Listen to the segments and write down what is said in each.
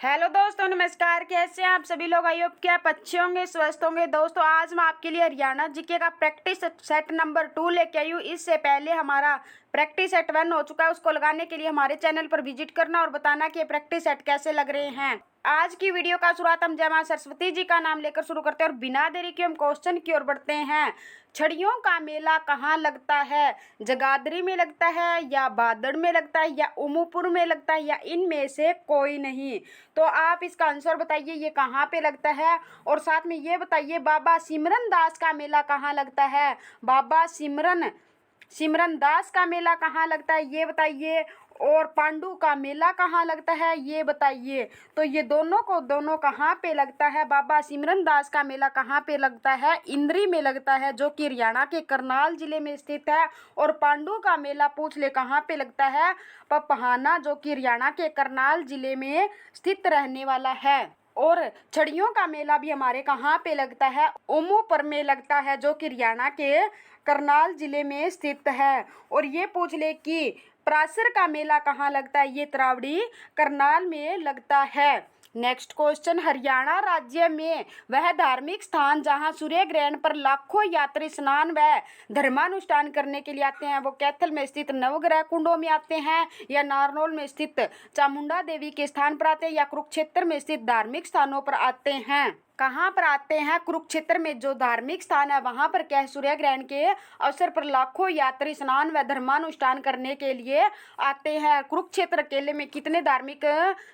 Hello दोस्तों, नमस्कार। कैसे हैं आप सभी लोग? आई होप कि आप अच्छे होंगे, स्वस्थ होंगे। दोस्तों, आज मैं आपके लिए हरियाणा जीके का प्रैक्टिस सेट नंबर 2 लेके आई हूँ। इससे पहले हमारा प्रैक्टिस सेट 1 हो चुका है। उसको लगाने के लिए हमारे चैनल पर विजिट करना और बताना कि प्रैक्टिस सेट कैसे लग रहे हैं। आज की वीडियो का शुरुआत हम जय मां सरस्वती जी का नाम लेकर शुरू करते हैं और बिना देरी के हम क्वेश्चन की ओर बढ़ते हैं। छड़ियों का मेला कहाँ लगता है? जगाधरी में लगता है, या बादड़ में लगता है, या उमूपुर में लगता है, या इनमें से कोई नहीं? तो आप इसका आंसर बताइए, ये कहाँ पे लगता है। और साथ में ये बताइए, बाबा सिमरन दास का मेला कहाँ लगता है? बाबा सिमरन दास का मेला कहाँ लगता है, ये बताइए। और पांडु का मेला कहाँ लगता है, ये बताइए। तो ये दोनों कहाँ पे लगता है? बाबा सिमरन दास का मेला कहाँ पे लगता है? इंद्री में लगता है, जो कि हरियाणा के करनाल जिले में स्थित है। और पांडु का मेला पूछ ले कहाँ पे लगता है? पपहाना, जो कि हरियाणा के करनाल जिले में स्थित रहने वाला है। और छड़ियों का मेला भी हमारे कहाँ पे लगता है? ओमूपर में लगता है, जो कि हरियाणा के करनाल जिले में स्थित है। और ये पूछ ले कि प्रासर का मेला कहाँ लगता है? ये तरावड़ी करनाल में लगता है। नेक्स्ट क्वेश्चन, हरियाणा राज्य में वह धार्मिक स्थान जहां सूर्य ग्रहण पर लाखों यात्री स्नान व धर्मानुष्ठान करने के लिए आते हैं, वो कैथल में स्थित नवग्रह कुंडों में आते हैं, या नारनौल में स्थित चामुंडा देवी के स्थान पर आते हैं, या कुरुक्षेत्र में स्थित धार्मिक स्थानों पर आते हैं? कहाँ पर आते हैं? कुरुक्षेत्र में जो धार्मिक स्थान है वहां पर क्या है, सूर्य ग्रहण के अवसर पर लाखों यात्री स्नान व धर्मानुष्ठान करने के लिए आते हैं। कुरुक्षेत्र अकेले में कितने धार्मिक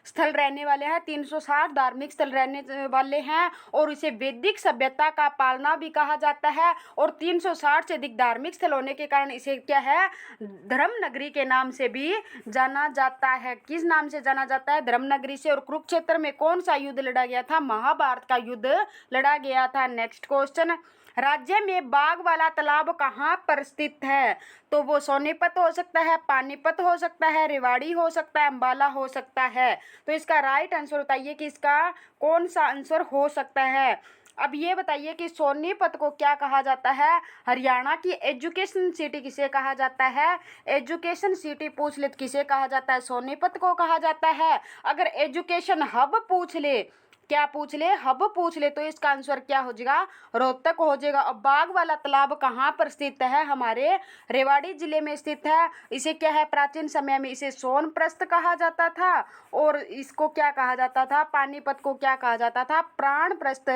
स्थल रहने वाले हैं? 360 धार्मिक स्थल रहने वाले हैं। और इसे वैदिक सभ्यता का पालना भी कहा जाता है। और 360 से अधिक धार्मिक स्थल होने के कारण इसे क्या है, धर्म नगरी के नाम से भी जाना जाता है। किस नाम से जाना जाता है? धर्म नगरी से। और कुरुक्षेत्र में कौन सा युद्ध लड़ा गया था? महाभारत का युद्ध लड़ा गया था। नेक्स्ट क्वेश्चन, राज्य में बाघ वाला तालाब कहाँ पर स्थित है? तो वो सोनीपत हो सकता है, पानीपत हो सकता है, रेवाड़ी हो सकता है, अंबाला हो सकता है। तो इसका राइट आंसर बताइए कि इसका कौन सा आंसर हो सकता है। अब ये बताइए कि सोनीपत को क्या कहा जाता है? हरियाणा की एजुकेशन सिटी किसे कहा जाता है? एजुकेशन सिटी पूछ ले तो किसे कहा जाता है? सोनीपत को कहा जाता है। अगर एजुकेशन हब पूछ ले, क्या पूछ ले? हब पूछ ले, तो इसका आंसर क्या हो जाएगा? रोहतक हो जाएगा। अब बाघ वाला तालाब कहाँ पर स्थित है? हमारे रेवाड़ी जिले में स्थित है। इसे क्या है, प्राचीन समय में इसे सोनप्रस्थ कहा जाता था। और इसको क्या कहा जाता था? पानीपत को क्या कहा जाता था? प्राणप्रस्थ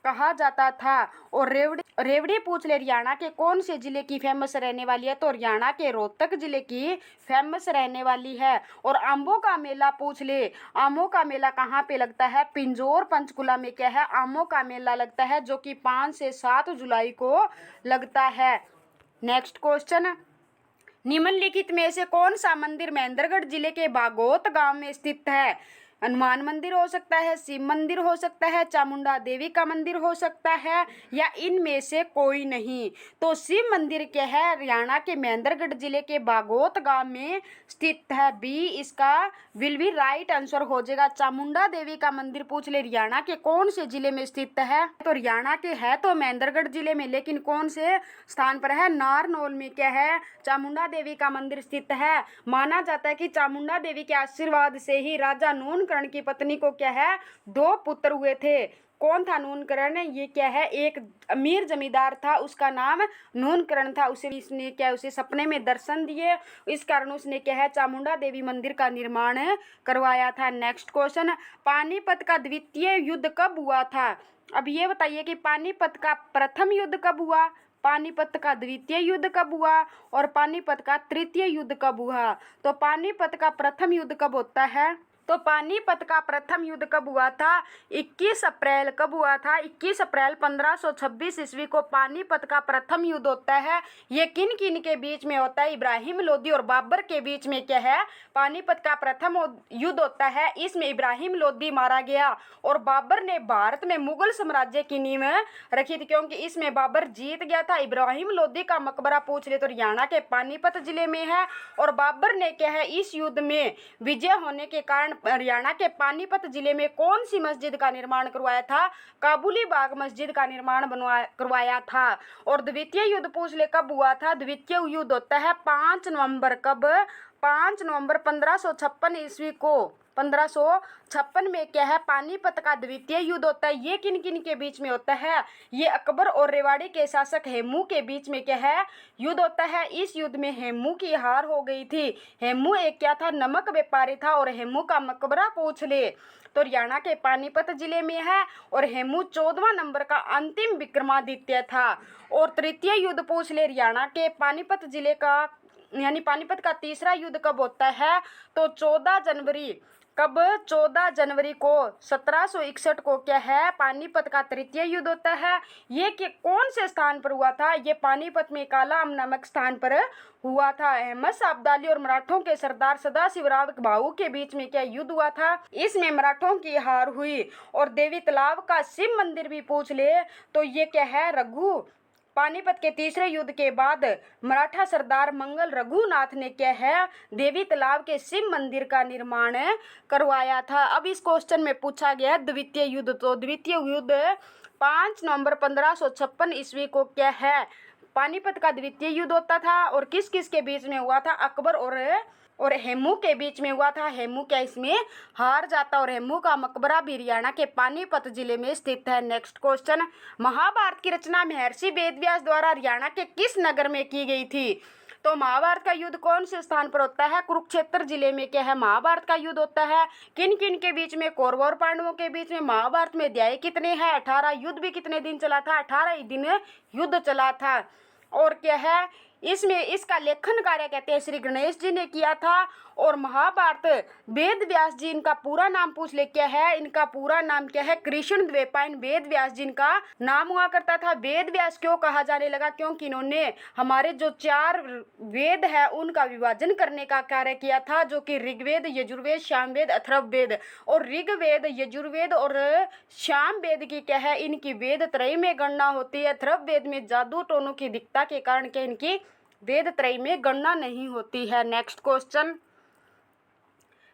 कहा जाता था। और रेवड़ी पूछ ले, हरियाणा के कौन से जिले की फेमस रहने वाली है? तो हरियाणा के रोहतक जिले की फेमस रहने वाली है। और आमों का मेला पूछ ले, आमों का मेला कहाँ पे लगता है? पिंजौर पंचकुला में क्या है, आमों का मेला लगता है, जो कि 5 से 7 जुलाई को लगता है। नेक्स्ट क्वेश्चन, निम्नलिखित में से कौन सा मंदिर महेंद्रगढ़ जिले के बागोत गांव में स्थित है? हनुमान मंदिर हो सकता है, शिव मंदिर हो सकता है, चामुंडा देवी का मंदिर हो सकता है, या इनमें से कोई नहीं? तो शिव मंदिर क्या है, हरियाणा के महेंद्रगढ़ जिले के बागोत गांव में स्थित है। बी इसका विल भी राइट आंसर हो जाएगा। चामुंडा देवी का मंदिर पूछ ले, हरियाणा के कौन से जिले में स्थित है? तो हरियाणा के है तो महेंद्रगढ़ जिले में, लेकिन कौन से स्थान पर है? नारनौल में क्या है, चामुंडा देवी का मंदिर स्थित है। माना जाता है कि चामुंडा देवी के आशीर्वाद से ही राजा नूनकरण की पत्नी को क्या है, 2 पुत्र हुए थे। कौन था नूनकरण? ये क्या है, एक अमीर जमींदार था, उसका नाम नूनकरण था। उसे सपने में दर्शन दिए, इस कारण उसने क्या है, चामुंडा देवी मंदिर का निर्माण करवाया था। नेक्स्ट क्वेश्चन, पानीपत का द्वितीय युद्ध कब हुआ था? अब ये बताइए कि पानीपत का प्रथम युद्ध कब हुआ, पानीपत का द्वितीय युद्ध कब हुआ, और पानीपत का तृतीय युद्ध कब हुआ? तो पानीपत का प्रथम युद्ध कब होता है? तो पानीपत का प्रथम युद्ध कब हुआ था? 21 अप्रैल कब हुआ था? 21 अप्रैल 1526 ईस्वी को पानीपत का प्रथम युद्ध होता है। ये किन किन के बीच में होता है? इब्राहिम लोदी और बाबर के बीच में क्या है, पानीपत का प्रथम युद्ध होता है। इसमें इब्राहिम लोदी मारा गया और बाबर ने भारत में मुगल साम्राज्य की नींव रखी थी, क्योंकि इसमें बाबर जीत गया था। इब्राहिम लोदी का मकबरा पूछ ले तो हरियाणा के पानीपत जिले में है। और बाबर ने क्या है, इस युद्ध में विजय होने के कारण हरियाणा के पानीपत जिले में कौन सी मस्जिद का निर्माण करवाया था? काबुली बाग मस्जिद का निर्माण करवाया था। और द्वितीय युद्ध पूछ ले कब हुआ था? द्वितीय युद्ध होता है 5 नवंबर। कब? 5 नवंबर 1556 ईस्वी को 1556 में क्या है पानीपत का द्वितीय युद्ध होता है। ये किन किन के बीच में होता है? ये अकबर और रेवाड़ी के शासक हेमू के बीच में क्या है युद्ध होता है। इस युद्ध में हेमू की हार हो गई थी। हेमू एक क्या था? नमक व्यापारी था और हेमू का मकबरा पूछ ले तो हरियाणा के पानीपत जिले में है और हेमू 14वां नंबर का अंतिम विक्रमादित्य था। और तृतीय युद्ध पूछ ले हरियाणा के पानीपत जिले का यानी पानीपत का तीसरा युद्ध कब होता है? तो 14 जनवरी कब? 14 जनवरी को 1761 को क्या है पानीपत का तृतीय युद्ध होता है। ये कि कौन से स्थान पर हुआ था? ये पानीपत में कालाअंब नामक स्थान पर हुआ था। अहमद शाह अब्दाली और मराठों के सरदार सदाशिवराव भाऊ के बीच में क्या युद्ध हुआ था? इसमें मराठों की हार हुई। और देवी तालाब का शिव मंदिर भी पूछ ले तो ये क्या है? रघु पानीपत के तीसरे युद्ध के बाद मराठा सरदार मंगल रघुनाथ ने क्या है देवी तालाब के शिव मंदिर का निर्माण करवाया था। अब इस क्वेश्चन में पूछा गया द्वितीय युद्ध, तो द्वितीय युद्ध 5 नवंबर 1556 ईस्वी को क्या है पानीपत का द्वितीय युद्ध होता था। और किस किस के बीच में हुआ था? अकबर और हेमू के बीच में हुआ था। हेमू क्या इसमें हार जाता और हेमू का मकबरा भी हरियाणा के पानीपत जिले में स्थित है। नेक्स्ट क्वेश्चन, महाभारत की रचना महर्षि वेदव्यास द्वारा हरियाणा के किस नगर में की गई थी? तो महाभारत का युद्ध कौन से स्थान पर होता है? कुरुक्षेत्र जिले में क्या है महाभारत का युद्ध होता है। किन किन के बीच में? कौरवों और पांडवों के बीच में। महाभारत में अध्याय कितने हैं? 18। युद्ध भी कितने दिन चला था? 18 ही दिन युद्ध चला था। और क्या है इसमें इसका लेखन कार्य कहते हैं श्री गणेश जी ने किया था। और महाभारत वेद व्यास जी, इनका पूरा नाम पूछ ले क्या है? इनका पूरा नाम क्या है? कृष्ण द्वैपायन वेद व्यास जी इनका नाम हुआ करता था। वेद व्यास क्यों कहा जाने लगा? क्योंकि इन्होंने हमारे जो 4 वेद है उनका विभाजन करने का कार्य किया था, जो कि ऋग्वेद, यजुर्वेद, सामवेद, अथर्ववेद। और ऋग्वेद, यजुर्वेद और सामवेद की क्या है इनकी वेद त्रय में गणना होती है। अथर्ववेद में जादू टोनों की दिक्कता के कारण क्या इनकी वेद त्रय में गणना नहीं होती है। Next question,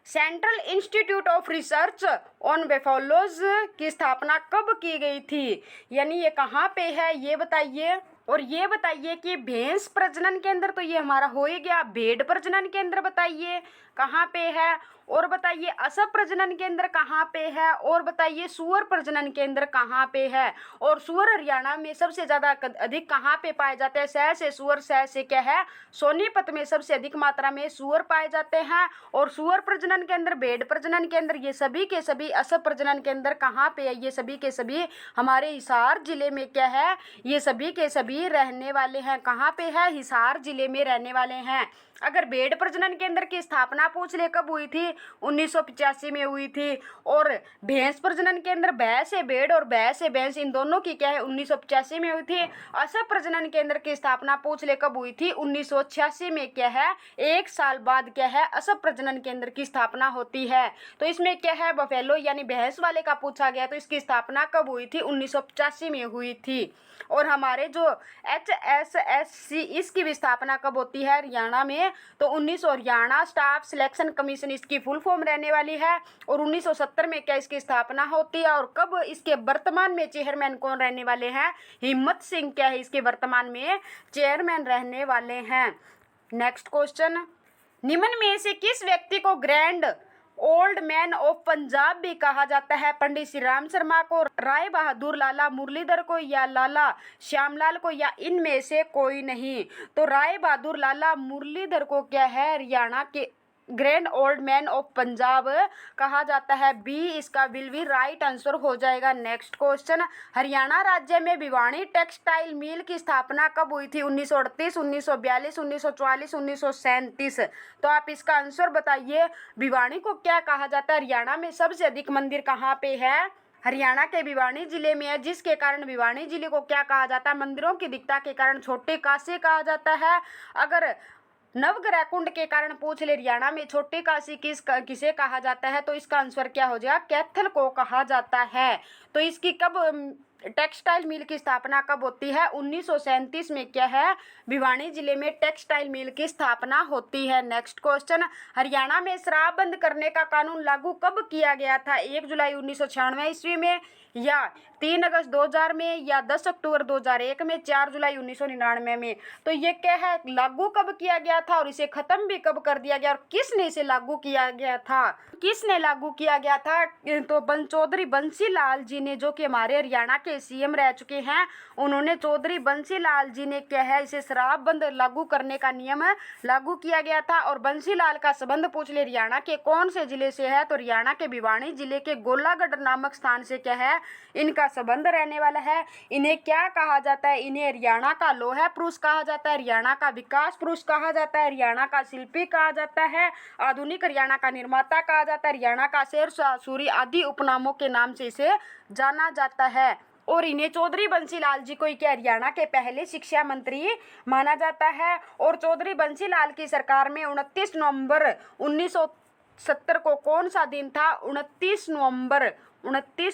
central institute of research on buffaloes की स्थापना कब की गई थी? यानी ये कहाँ पे है ये बताइए। और ये बताइए कि भैंस प्रजनन केंद्र तो ये हमारा हो ही गया। भेड़ प्रजनन केंद्र बताइए कहाँ पे है। और बताइए असम प्रजनन केंद्र कहाँ पे है। और बताइए सूअर प्रजनन केंद्र कहाँ पे है। और सूअर हरियाणा में सबसे ज़्यादा अधिक कहाँ पे पाए जाते हैं? शहर से सूअर, शहर से क्या है सोनीपत में सबसे अधिक मात्रा में सूअर पाए जाते हैं। और सूअर प्रजनन केंद्र, भेड़ प्रजनन केंद्र, ये सभी के सभी असम प्रजनन केंद्र कहाँ पे है? ये सभी के सभी हमारे हिसार जिले में क्या है ये सभी के सभी रहने वाले हैं। कहाँ पे है? हिसार जिले में रहने वाले हैं। अगर भेड़ प्रजनन केंद्र की स्थापना पूछ ले कब हुई थी? 1985 में हुई थी। और भैंस प्रजनन केंद्र, भैंस है भेड़ और भैंस है भैंस, इन दोनों की क्या है 1985 में हुई थी। असम प्रजनन केंद्र की स्थापना पूछ ले कब हुई थी? 1986 में क्या है 1 साल बाद क्या है असम प्रजनन केंद्र की स्थापना होती है। तो इसमें क्या है बफेलो यानी भैंस वाले का पूछा गया, तो इसकी स्थापना कब हुई थी? 1985 में हुई थी। और हमारे जो HSSC इसकी भी स्थापना कब होती है हरियाणा में? तो 1900 हरियाणा स्टाफ सिलेक्शन कमीशन इसकी फुल फॉर्म रहने वाली है। और 1970 में क्या इसकी स्थापना होती है। और कब इसके वर्तमान में चेयरमैन कौन रहने वाले हैं? हिम्मत सिंह क्या है इसके वर्तमान में चेयरमैन रहने वाले हैं। नेक्स्ट क्वेश्चन, निम्न में से किस व्यक्ति को grand old man of Punjab भी कहा जाता है? पंडित श्री राम शर्मा को, राय बहादुर, लाला मुरलीधर को या लाला श्यामलाल को, या इनमें से कोई नहीं? तो राय बहादुर, लाला मुरलीधर को क्या है हरियाणा के grand old man of Punjab कहा जाता है। बी इसका विल भी राइट आंसर हो जाएगा। नेक्स्ट क्वेश्चन, हरियाणा राज्य में भिवानी टेक्सटाइल मिल की स्थापना कब हुई थी? 1938, 1942, 1944, 1937। तो आप इसका आंसर बताइए। भिवानी को क्या कहा जाता है? हरियाणा में सबसे अधिक मंदिर कहाँ पे है? हरियाणा के भिवानी जिले में है, जिसके कारण भिवानी जिले को क्या कहा जाता है? मंदिरों की दिक्कता के कारण छोटे काशी कहा जाता है। अगर नवग्रह कुंड के कारण पूछ ले हरियाणा में छोटी काशी किसे कहा जाता है? तो इसका आंसर क्या हो जाएगा? कैथल को कहा जाता है। तो इसकी कब टेक्सटाइल मिल की स्थापना कब होती है? 1937 में क्या है? भिवानी जिले में टेक्सटाइल मिल की स्थापना होती है। नेक्स्ट क्वेश्चन, हरियाणा में शराब बंद करने का कानून लागू कब किया गया था? 1 जुलाई 1996 ईस्वी में, या 3 अगस्त 2000 में, या 10 अक्टूबर 2001 में, 4 जुलाई 1999 में। तो ये क्या है, लागू कब किया गया था और इसे खत्म भी कब कर दिया गया और किसने इसे लागू किया गया था? किसने लागू किया गया था? तो चौधरी बंसी लाल जी ने, जो कि हमारे हरियाणा के सीएम रह चुके हैं, उन्होंने चौधरी बंसी लाल जी ने क्या है, इसे शराब बंद लागू करने का नियम लागू किया गया था। और बंसी लाल का संबंध पूछ ले हरियाणा के कौन से जिले से है? तो हरियाणा के भिवानी जिले के गोलागढ़ नामक स्थान से क्या है, इनका संबंध रहने वाला है। इन्हें क्या कहा जाता है? इन्हें हरियाणा का लौह पुरुष कहा जाता है, हरियाणा का विकास पुरुष कहा जाता है, हरियाणा का शिल्पी कहा जाता है, आधुनिक हरियाणा का निर्माता कहा जाता है, हरियाणा का शेर शाह सूरी आदि उपनामों के नाम से इसे जाना जाता है। और इन्हें चौधरी बंसीलाल जी को क्या हरियाणा के पहले शिक्षा मंत्री माना जाता है। और चौधरी बंसीलाल की सरकार में 29 नवंबर 1970 को कौन सा दिन था? 29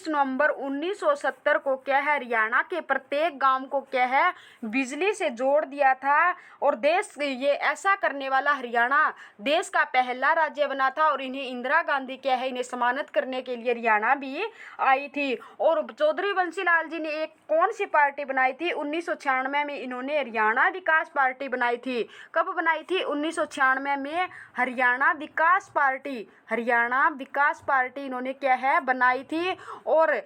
नवंबर 1970 को क्या है, हरियाणा के प्रत्येक गांव को क्या है, बिजली से जोड़ दिया था। और देश ये ऐसा करने वाला हरियाणा देश का पहला राज्य बना था। और इन्हें इंदिरा गांधी क्या है, इन्हें सम्मानित करने के लिए हरियाणा भी आई थी। और चौधरी बंसीलाल जी ने एक कौन सी पार्टी बनाई थी? 1996 में इन्होंने हरियाणा विकास पार्टी बनाई थी। कब बनाई थी? 1996 में हरियाणा विकास पार्टी इन्होंने क्या है, बनाई थी। और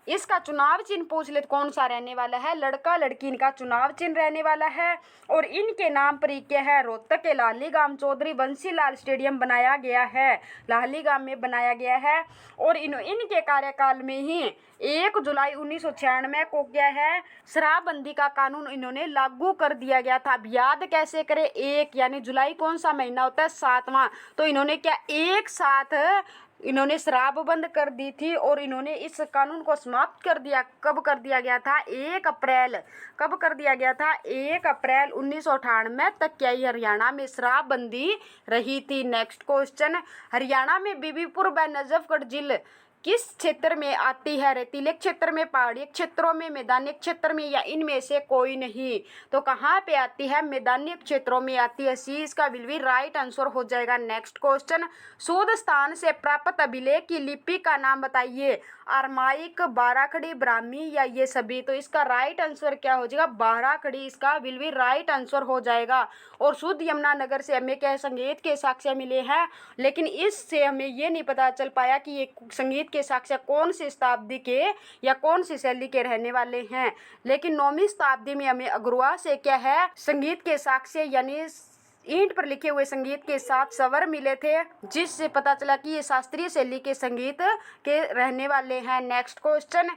इसका चुनाव चिन्ह पूछ ले तो कौन सा रहने वाला है? लड़का लड़की इनका चुनाव चिन्ह रहने वाला है। और इनके नाम पर क्या है, रोहतक के लालीगाम चौधरी बंसीलाल स्टेडियम बनाया गया है, लालीगाम में बनाया गया है। और इनके कार्यकाल में ही 1 जुलाई 1996 को क्या है, शराबबंदी का कानून इन्होंने लागू कर दिया गया था। अब याद कैसे करें? 1 यानी जुलाई कौन सा महीना होता है? 7वां। तो इन्होंने क्या एक साथ इन्होंने शराब बंद कर दी थी। और इन्होंने इस कानून को समाप्त कर दिया। कब कर दिया गया था? 1 अप्रैल। कब कर दिया गया था? 1 अप्रैल 1998 तक क्या हरियाणा में शराबबंदी रही थी। नेक्स्ट क्वेश्चन, हरियाणा में बीबीपुर व नजफगढ़ जिले किस क्षेत्र में आती है? रेतीले क्षेत्र में, पहाड़ी क्षेत्रों में, मैदानी क्षेत्र में, या इनमें से कोई नहीं? तो कहाँ पे आती है? मैदानी क्षेत्रों में आती है। सी इसका विल बी राइट आंसर हो जाएगा। नेक्स्ट क्वेश्चन, शोध स्थान से प्राप्त अभिलेख की लिपि का नाम बताइए। अरमाइक, बाराखड़ी, ब्राह्मी, या ये सभी? तो इसका राइट आंसर क्या हो जाएगा? बाराखड़ी इसका विल बी राइट आंसर हो जाएगा। और शुद्ध यमुनानगर से हमें क्या संगीत के साक्ष्य मिले हैं, लेकिन इससे हमें ये नहीं पता चल पाया कि ये संगीत के साक्ष्य कौन सी शताब्दी के या कौन सी शैली के रहने वाले हैं। लेकिन 9वीं शताब्दी में हमें अग्रवा से क्या है, संगीत के साक्ष्य यानी ईंट पर लिखे हुए संगीत के साथ स्वर मिले थे, जिससे पता चला कि ये शास्त्रीय शैली के संगीत के रहने वाले हैं। नेक्स्ट क्वेश्चन,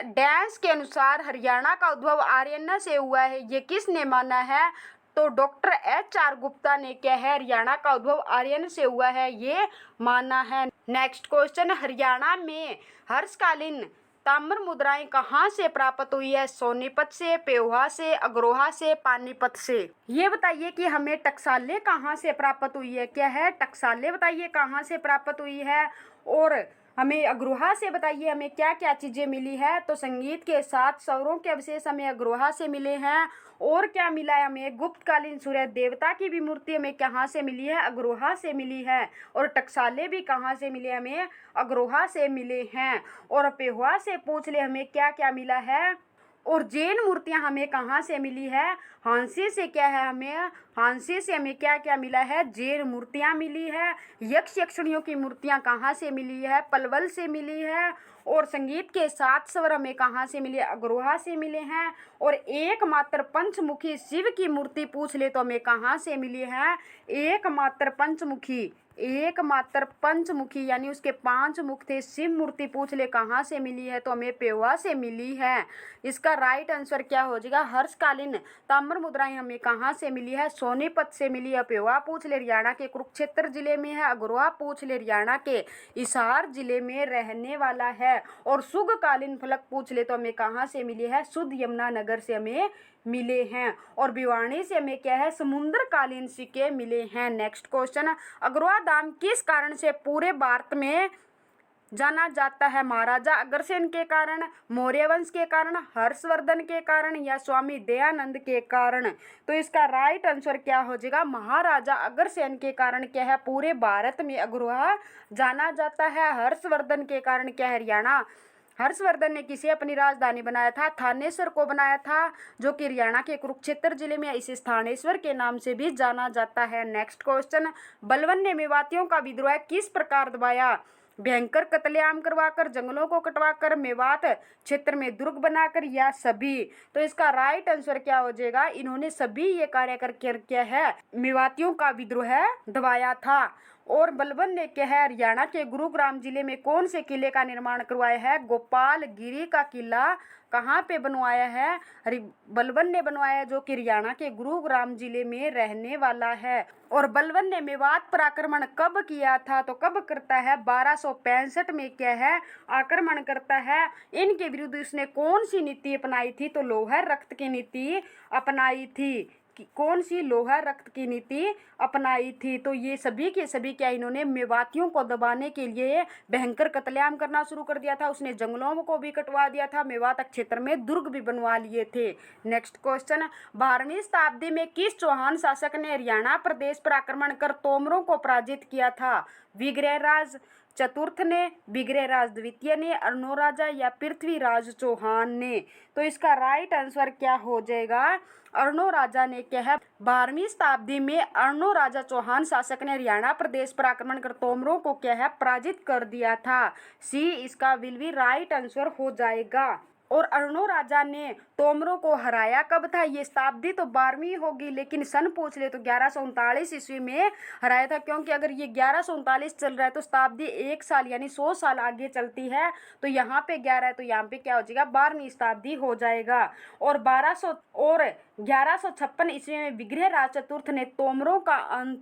डांस के अनुसार हरियाणा का उद्भव आर्यन से हुआ है, ये किसने माना है? तो डॉक्टर HR गुप्ता ने क्या है, हरियाणा का उद्भव आर्यन से हुआ है, ये माना है। नेक्स्ट क्वेश्चन, हरियाणा में हर्षकालीन ताम्र मुद्राएं कहाँ से प्राप्त हुई है? सोनीपत से, पेहोवा से, अग्रोहा से, पानीपत से? ये बताइए कि हमें टकसालें कहाँ से प्राप्त हुई है? क्या है? टकसालें बताइए कहाँ से प्राप्त हुई है। और हमें अग्रोहा से बताइए हमें क्या क्या चीज़ें मिली है? तो संगीत के साथ स्वरों के अवशेष हमें अग्रोहा से मिले हैं। और क्या मिला है हमें? गुप्तकालीन सूर्य देवता की भी मूर्ति हमें कहाँ से मिली है? अग्रोहा से मिली है। और टकसाले भी कहाँ से मिले? हमें अग्रोहा से मिले हैं। और पेहोवा से पूछ ले हमें क्या क्या मिला है। और जैन मूर्तियां हमें कहाँ से मिली है? हांसी से क्या है, हमें हांसी से हमें क्या क्या मिला है? जैन मूर्तियां मिली है। यक्ष यक्षिणियों की मूर्तियां कहाँ से मिली है? पलवल से मिली है। और संगीत के 7 स्वर हमें कहाँ से मिले? अग्रोहा से मिले हैं। और एकमात्र पंचमुखी शिव की मूर्ति पूछ ले तो हमें कहाँ से मिली है? एकमात्र पंचमुखी यानी उसके 5 मुख थे, शिव मूर्ति पूछ ले कहाँ से मिली है? तो हमें पेहोवा से मिली है। इसका राइट आंसर क्या हो जाएगा? हर्षकालीन ताम्र मुद्राएं हमें कहाँ से मिली है? सोनीपत से मिली है। पेहोवा पूछ ले हरियाणा के कुरुक्षेत्र जिले में है। अग्रोहा पूछ ले हरियाणा के हिसार जिले में रहने वाला है। और शुभकालीन फलक पूछ ले तो हमें कहाँ से मिली है? शुद्ध यमुनानगर से हमें मिले हैं। और भिवानी से हमें क्या है? समुद्रकालीन सिक्के मिले हैं। नेक्स्ट क्वेश्चन, अग्रवा धाम किस कारण से पूरे भारत में जाना जाता है? महाराजा अग्रसेन के कारण, मौर्य वंश के कारण, हर्षवर्धन के कारण या स्वामी दयानंद के कारण? तो इसका राइट आंसर क्या हो जाएगा? महाराजा अग्रसेन के कारण क्या है पूरे भारत में अग्रहा जाना जाता है। हर्षवर्धन के कारण क्या है? हरियाणा। हर्षवर्धन ने किसे अपनी राजधानी बनाया था? थानेश्वर को बनाया था, जो कि हरियाणा के कुरुक्षेत्र जिले में, इसे स्थानेश्वर के नाम से भी जाना जाता है। नेक्स्ट क्वेश्चन, बलबन ने मेवातियों का विद्रोह किस प्रकार दबाया? भयंकर कत्लेआम करवाकर, जंगलों को कटवाकर, मेवात क्षेत्र में दुर्ग बनाकर, या सभी? तो इसका राइट आंसर क्या हो जाएगा? इन्होंने सभी ये कार्य करके क्या है मेवातियों का विद्रोह दबाया था। और बलबन ने क्या है हरियाणा के गुरुग्राम जिले में कौन से किले का निर्माण करवाया है? गोपालगिरी का किला कहाँ पे बनवाया है? बलबन ने बनवाया, जो कि हरियाणा के गुरुग्राम जिले में रहने वाला है। और बलबन ने मेवात पर आक्रमण कब किया था? तो कब करता है? 1265 में क्या है आक्रमण करता है। इनके विरुद्ध उसने कौन सी नीति अपनाई थी? तो लौह रक्त की नीति अपनाई थी। कौन सी? लौह रक्त की नीति अपनाई थी। तो ये सभी के सभी क्या इन्होंने मेवातियों को दबाने के लिए भयंकर कत्लेआम करना शुरू कर दिया था। उसने जंगलों को भी कटवा दिया था, मेवात क्षेत्र में दुर्ग भी बनवा लिए थे। नेक्स्ट क्वेश्चन, 12वीं शताब्दी में किस चौहान शासक ने हरियाणा प्रदेश पर आक्रमण कर तोमरों को पराजित किया था? विग्रहराज चतुर्थ ने, विग्रहराज द्वितीय ने, अर्णोराजा या पृथ्वीराज चौहान ने? तो इसका राइट आंसर क्या हो जाएगा? अर्णोराजा ने क्या है 12वीं शताब्दी में अर्णोराजा चौहान शासक ने हरियाणा प्रदेश पर आक्रमण कर तोमरों को क्या है पराजित कर दिया था। सी इसका विल बी राइट आंसर हो जाएगा। और अर्णोराजा ने तोमरों को हराया कब था? ये शताब्दी तो 12वीं होगी, लेकिन सन पूछ ले तो 1139 ईस्वी में हराया था, क्योंकि अगर ये 1139 चल रहा है तो शताब्दी 1 साल यानी 100 साल आगे चलती है। तो यहाँ पे 11 है तो यहाँ पे क्या हो जाएगा? 12वीं शताब्दी हो जाएगा। और 1156 ईस्वी में विग्रहराज चतुर्थ ने तोमरों का अंत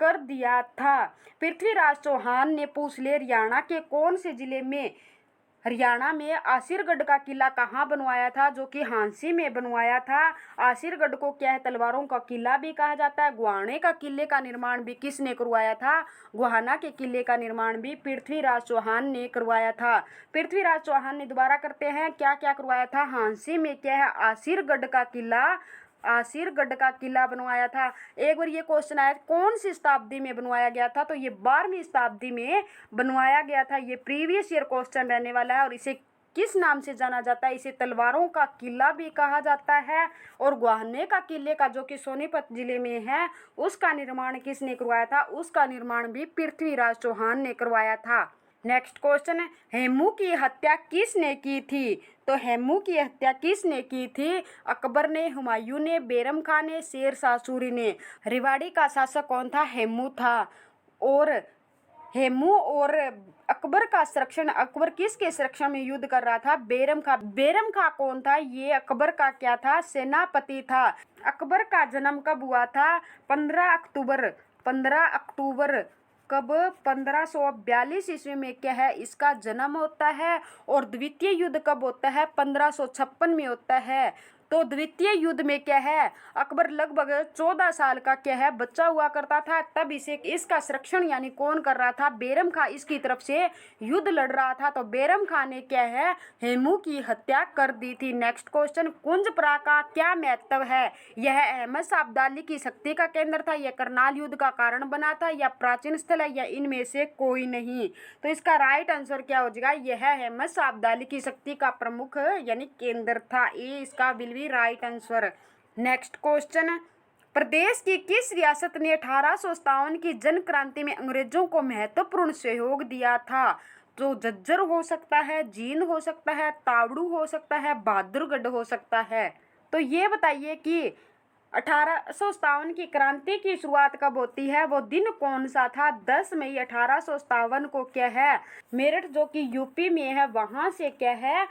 कर दिया था। पृथ्वीराज चौहान ने पूछ ले हरियाणा के कौन से जिले में, हरियाणा में आसिरगढ़ का किला कहाँ बनवाया था? जो कि हांसी में बनवाया था। आसिरगढ़ को क्या है तलवारों का किला भी कहा जाता है। गुहाने का किले का निर्माण भी किसने करवाया था? गुहाना के किले का निर्माण भी पृथ्वीराज चौहान ने करवाया था। पृथ्वीराज चौहान ने दोबारा करते हैं क्या क्या करवाया था? हांसी में क्या है आसिरगढ़ का किला बनवाया था। एक बार ये क्वेश्चन आया कौन सी शताब्दी में बनवाया गया था? तो ये 12वीं शताब्दी में बनवाया गया था। ये प्रीवियस ईयर क्वेश्चन रहने वाला है। और इसे किस नाम से जाना जाता है? इसे तलवारों का किला भी कहा जाता है। और गुहाने का किले का, जो कि सोनीपत जिले में है, उसका निर्माण किसने करवाया था? उसका निर्माण भी पृथ्वीराज चौहान ने करवाया था। नेक्स्ट क्वेश्चन है, हेमू की हत्या किसने की थी? तो हेमू की हत्या किसने की थी? अकबर ने, हुमायूं ने, बैरम खान ने, शेर शाह सूरी ने? रेवाड़ी का शासक कौन था? हेमू था। और हेमू और अकबर का संरक्षण, अकबर किसके संरक्षण में युद्ध कर रहा था? बैरम खां। बैरम खां कौन था? ये अकबर का क्या था? सेनापति था। अकबर का जन्म कब हुआ था? 15 अक्टूबर कब? 1542 ईस्वी में क्या है इसका जन्म होता है। और द्वितीय युद्ध कब होता है? 1556 में होता है। तो द्वितीय युद्ध में क्या है अकबर लगभग 14 साल का क्या है बच्चा हुआ करता था। तब इसे इसका संरक्षण यानी कौन कर रहा था? बैरम खां इसकी तरफ से युद्ध लड़ रहा था। तो बैरम खां ने क्या है हेमू की हत्या कर दी थी। नेक्स्ट क्वेश्चन, कुंजपरा का क्या महत्व है? यह अहमद शाह अब्दाली की शक्ति का केंद्र था, यह करनाल युद्ध का कारण बना था, या प्राचीन स्थल है, या इनमें से कोई नहीं? तो इसका राइट आंसर क्या हो जाएगा? यह अहमद शाह अब्दाली की शक्ति का प्रमुख यानी केंद्र था। ये इसका will be right answer. Next question, प्रदेश की किस रियासत ने 1857 की जन क्रांति में अंग्रेजों को महत्वपूर्ण सहयोग दिया था? तो झज्जर हो सकता है, जींद हो सकता है, तावड़ू हो सकता है, बहादुरगढ़ हो सकता है। तो ये बताइए कि 1857 की क्रांति की शुरुआत कब होती है? वो दिन कौन सा था? 10 मई 1857 को क्या है मेरठ, जो कि यूपी में है, वहां से क्या है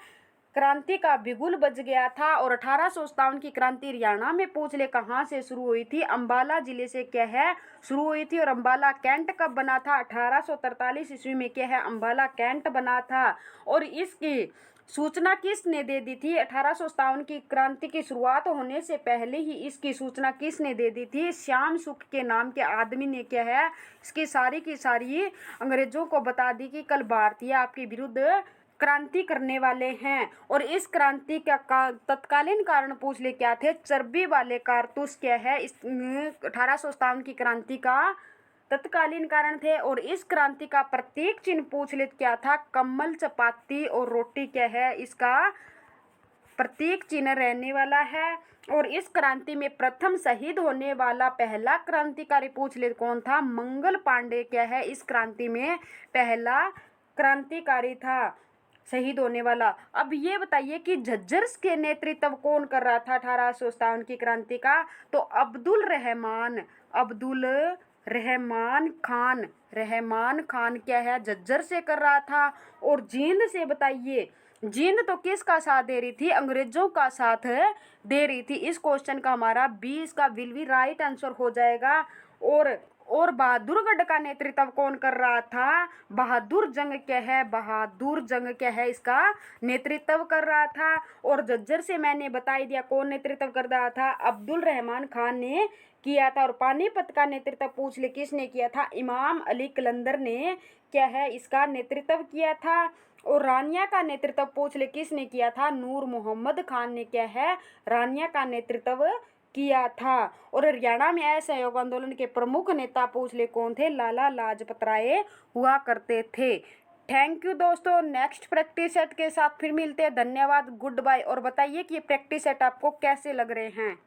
क्रांति का बिगुल बज गया था। और 1857 की क्रांति हरियाणा में पूछ ले कहाँ से शुरू हुई थी? अंबाला जिले से क्या है शुरू हुई थी। और अंबाला कैंट कब बना था? 1843 ईस्वी में क्या है अंबाला कैंट बना था। और इसकी सूचना किसने दे दी थी? 1857 की क्रांति की शुरुआत होने से पहले ही इसकी सूचना किसने दे दी थी? श्याम सुख के नाम के आदमी ने क्या है इसकी सारी की सारी अंग्रेजों को बता दी कि कल भारतीय आपके विरुद्ध क्रांति करने वाले हैं। और इस क्रांति का तत्कालीन कारण पूछ ले क्या थे? चर्बी वाले कारतूस क्या है इस 1857 की क्रांति का तत्कालीन कारण थे। और इस क्रांति का प्रतीक चिन्ह पूछ ले क्या था? कमल, चपाती और रोटी क्या है इसका प्रतीक चिन्ह रहने वाला है। और इस क्रांति में प्रथम शहीद होने वाला पहला क्रांतिकारी पूछ ले कौन था? मंगल पांडे क्या है इस क्रांति में पहला क्रांतिकारी था शहीद होने वाला। अब ये बताइए कि झज्जर के नेतृत्व कौन कर रहा था 1857 की क्रांति का? तो अब्दुल रहमान खान क्या है झज्जर से कर रहा था। और जींद से बताइए, जींद तो किसका साथ दे रही थी? अंग्रेजों का साथ दे रही थी। इस क्वेश्चन का हमारा बी इसका विल बी राइट आंसर हो जाएगा। और बहादुरगढ़ का नेतृत्व कौन कर रहा था? बहादुर जंग क्या है इसका नेतृत्व कर रहा था। और झज्जर से मैंने बता ही दिया कौन नेतृत्व कर रहा था? अब्दुल रहमान खान ने किया था। और पानीपत का नेतृत्व पूछ ले किसने किया था? इमाम अली कलंदर ने क्या है इसका नेतृत्व किया था। और रानिया का नेतृत्व पूछ ले किसने किया था? नूर मोहम्मद खान ने क्या है रानिया का नेतृत्व किया था। और हरियाणा में असहयोग आंदोलन के प्रमुख नेता पूछ ले कौन थे? लाला लाजपत राय हुआ करते थे। थैंक यू दोस्तों, नेक्स्ट प्रैक्टिस सेट के साथ फिर मिलते हैं। धन्यवाद, गुड बाय। और बताइए कि ये प्रैक्टिस सेट आपको कैसे लग रहे हैं।